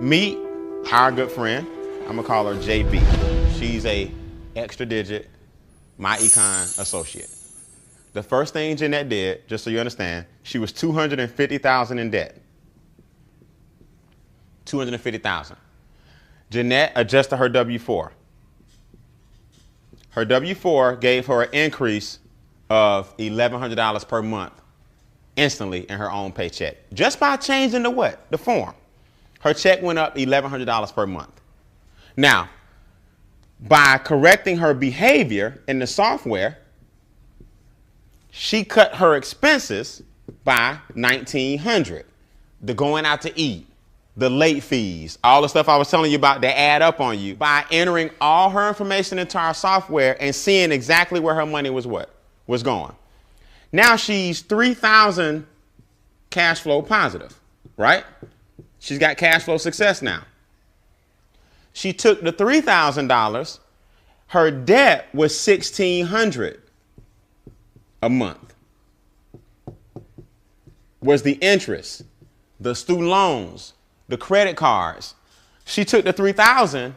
Meet our good friend. I'm gonna call her JB. She's a extra digit, my econ associate. The first thing Jeanette did, just so you understand, she was $250,000 in debt. $250,000. Jeanette adjusted her W-4. Her W-4 gave her an increase of $1,100 per month instantly in her own paycheck. Just by changing the what? The form. Her check went up $1,100 per month. Now, by correcting her behavior in the software, she cut her expenses by $1,900. The going out to eat, the late fees, all the stuff I was telling you about that add up on you. By entering all her information into our software and seeing exactly where her money was going. Now she's $3,000 cash flow positive, right? She's got cash flow success now. She took the $3,000. Her debt was $1,600 a month. Was the interest, the student loans, the credit cards. She took the $3,000,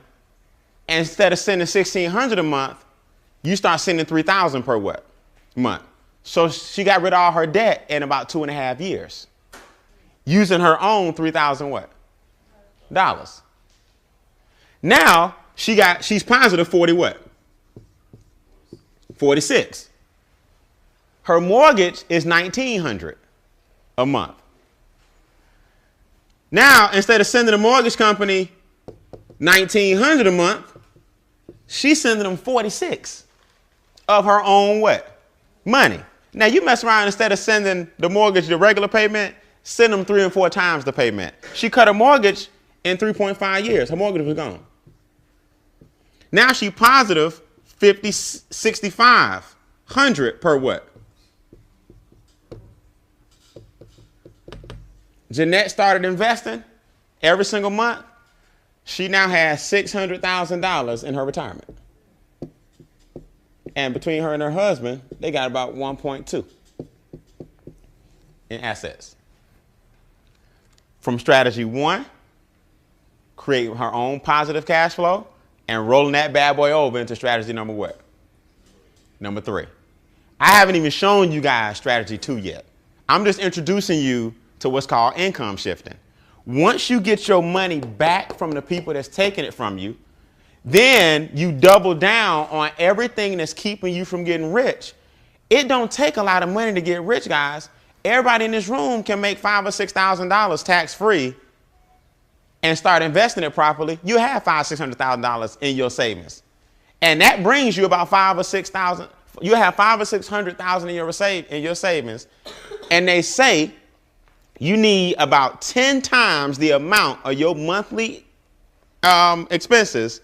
and instead of sending $1,600 a month, you start sending $3,000 per what? Month. So she got rid of all her debt in about 2.5 years, using her own $3,000 what? Dollars. Now she's positive 40 what? 46. Her mortgage is $1,900 a month. Now, instead of sending the mortgage company $1,900 a month, she's sending them 46 of her own what? Money. Now you mess around, instead of sending the mortgage the regular payment, send them 3 and 4 times the payment. She cut her mortgage in 3.5 years. Her mortgage was gone. Now she positive 6,500 per what? Jeanette started investing every single month. She now has $600,000 in her retirement. And between her and her husband, they got about 1.2 in assets. From strategy 1, create her own positive cash flow and rolling that bad boy over into strategy number what? Number 3. I haven't even shown you guys strategy 2 yet. I'm just introducing you to what's called income shifting. Once you get your money back from the people that's taking it from you, then you double down on everything that's keeping you from getting rich. It don't take a lot of money to get rich, guys. Everybody in this room can make $5,000 or $6,000 tax-free and start investing it properly. You have $500,000 or $600,000 in your savings, and that brings you about $5,000 or $6,000. You have $500,000 or $600,000 in your savings, and they say you need about 10 times the amount of your monthly expenses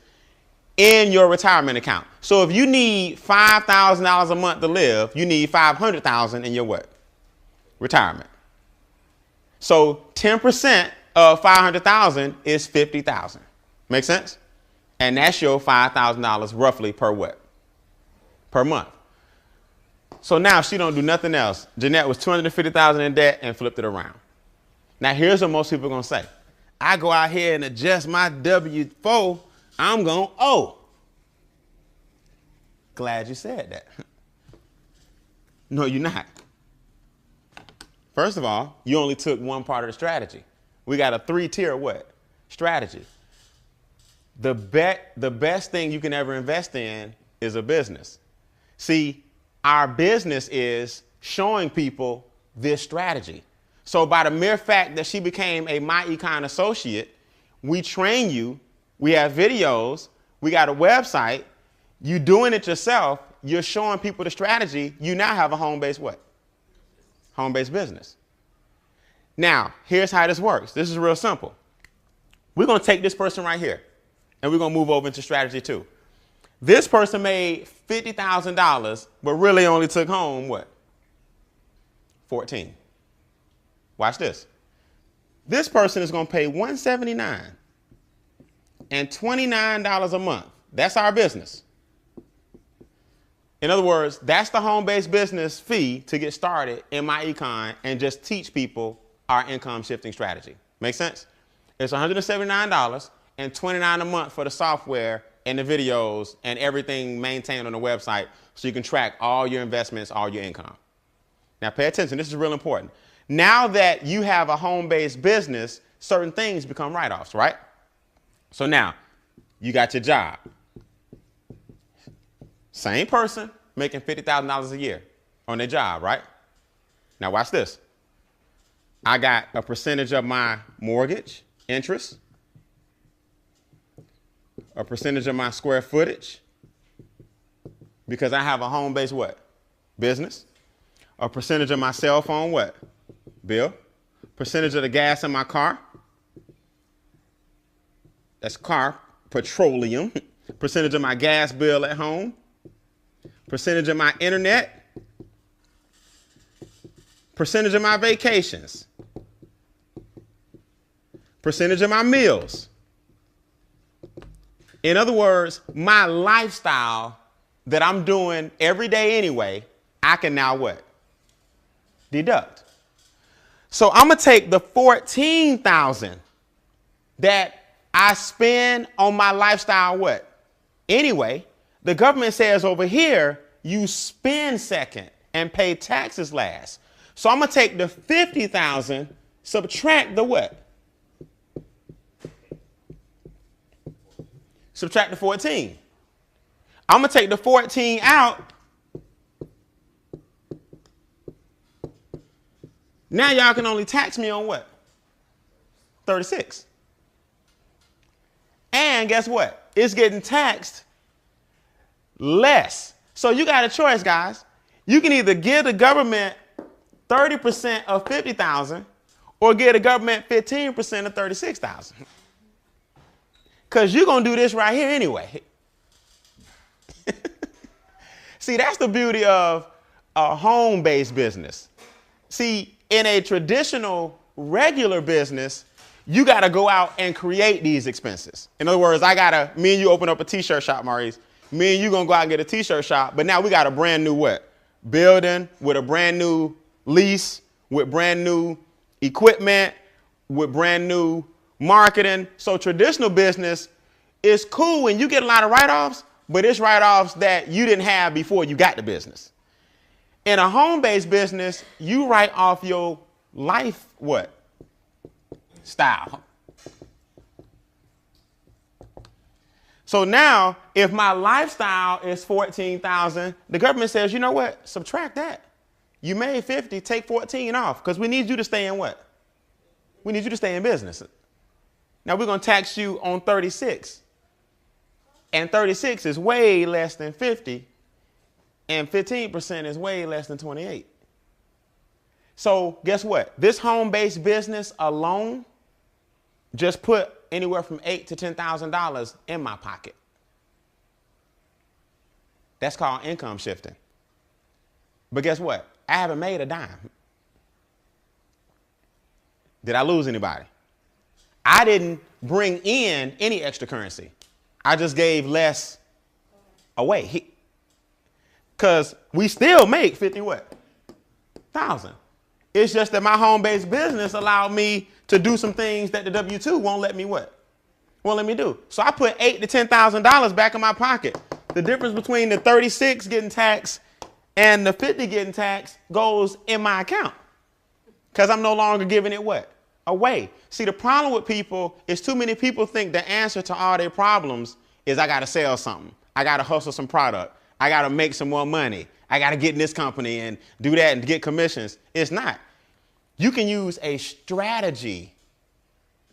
in your retirement account. So if you need $5,000 a month to live, you need $500,000 in your what? Retirement. So 10% of $500,000 is $50,000. Make sense? And that's your $5,000 roughly per what? Per month. So now she don't do nothing else. Jeanette was $250,000 in debt and flipped it around. Now here's what most people are gonna say. I go out here and adjust my W-4, I'm gonna owe. Glad you said that. No, you're not. First of all, you only took one part of the strategy. We got a 3-tier what? Strategy. The best thing you can ever invest in is a business. See, our business is showing people this strategy. So by the mere fact that she became a My Econ associate, we train you, we have videos, we got a website, you doing it yourself, you're showing people the strategy, you now have a home-based what? Home-based business. Now, here's how this works. This is real simple. We're going to take this person right here, and we're going to move over into strategy 2. This person made $50,000, but really only took home what? 14. Watch this. This person is going to pay $179 and $29 a month. That's our business. In other words, that's the home-based business fee to get started in My Econ and just teach people our income shifting strategy. Make sense? It's $179 and $29 a month for the software and the videos and everything maintained on the website so you can track all your investments, all your income. Now pay attention, this is real important. Now that you have a home-based business, certain things become write-offs, right? So now you got your job. Same person making $50,000 a year on their job, right? Now watch this. I got a percentage of my mortgage interest, a percentage of my square footage, because I have a home-based what? Business. A percentage of my cell phone what? Bill. Percentage of the gas in my car. That's car, petroleum. Percentage of my gas bill at home. Percentage of my internet. Percentage of my vacations. Percentage of my meals. In other words, my lifestyle that I'm doing every day anyway, I can now what? Deduct. So I'm going to take the $14,000 that I spend on my lifestyle what? Anyway, the government says over here, you spend second and pay taxes last. So I'm going to take the $50,000, subtract the what? Subtract the 14. I'm going to take the 14 out. Now y'all can only tax me on what? 36. And guess what? It's getting taxed less. So you got a choice, guys. You can either give the government 30% of 50,000 or give the government 15% of 36,000. Because you're going to do this right here anyway. See, that's the beauty of a home-based business. See, in a traditional, regular business, you got to go out and create these expenses. In other words, me and you open up a t-shirt shop, Maurice. Me and you going to go out and get a t-shirt shop. But now we got a brand new what? Building with a brand new lease, with brand new equipment, with brand new marketing. So traditional business is cool when you get a lot of write-offs, but it's write-offs that you didn't have before you got the business. In a home-based business, you write off your life what? Style. So now, if my lifestyle is 14,000, the government says, you know what? Subtract that. You made 50, take 14 off, because we need you to stay in what? We need you to stay in business. Now we're going to tax you on 36. And 36 is way less than 50. And 15% is way less than 28. So guess what? This home-based business alone just put anywhere from $8,000 to $10,000 in my pocket. That's called income shifting. But guess what? I haven't made a dime. Did I lose anybody? I didn't bring in any extra currency. I just gave less away. Because we still make 50 what? Thousand. It's just that my home-based business allowed me to do some things that the W-2 won't let me what? Won't let me do. So I put $8,000 to $10,000 back in my pocket. The difference between the 36 getting taxed and the 50 getting taxed goes in my account. Because I'm no longer giving it what? Away. See, the problem with people is too many people think the answer to all their problems is I got to sell something. I got to hustle some product. I got to make some more money. I got to get in this company and do that and get commissions. It's not. You can use a strategy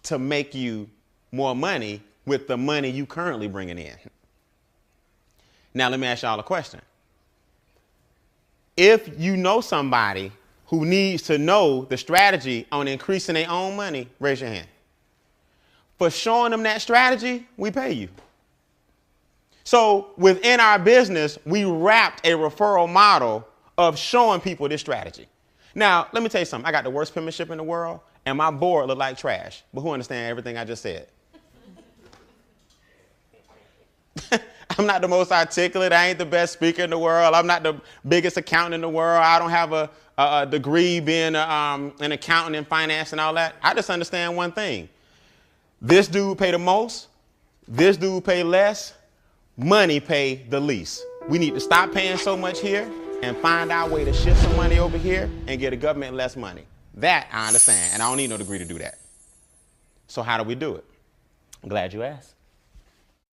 to make you more money with the money you currently bringing in. Now, let me ask y'all a question. If you know somebody who needs to know the strategy on increasing their own money, raise your hand. For showing them that strategy, we pay you. So within our business, we wrapped a referral model of showing people this strategy. Now, let me tell you something. I got the worst penmanship in the world, and my board look like trash. But who understands everything I just said? I'm not the most articulate. I ain't the best speaker in the world. I'm not the biggest accountant in the world. I don't have a degree being an accountant in finance and all that. I just understand one thing. This dude pay the most. This dude pay less. Money pay the least. We need to stop paying so much here and find our way to shift some money over here and get the government less money. That I understand, and I don't need no degree to do that. So how do we do it? I'm glad you asked.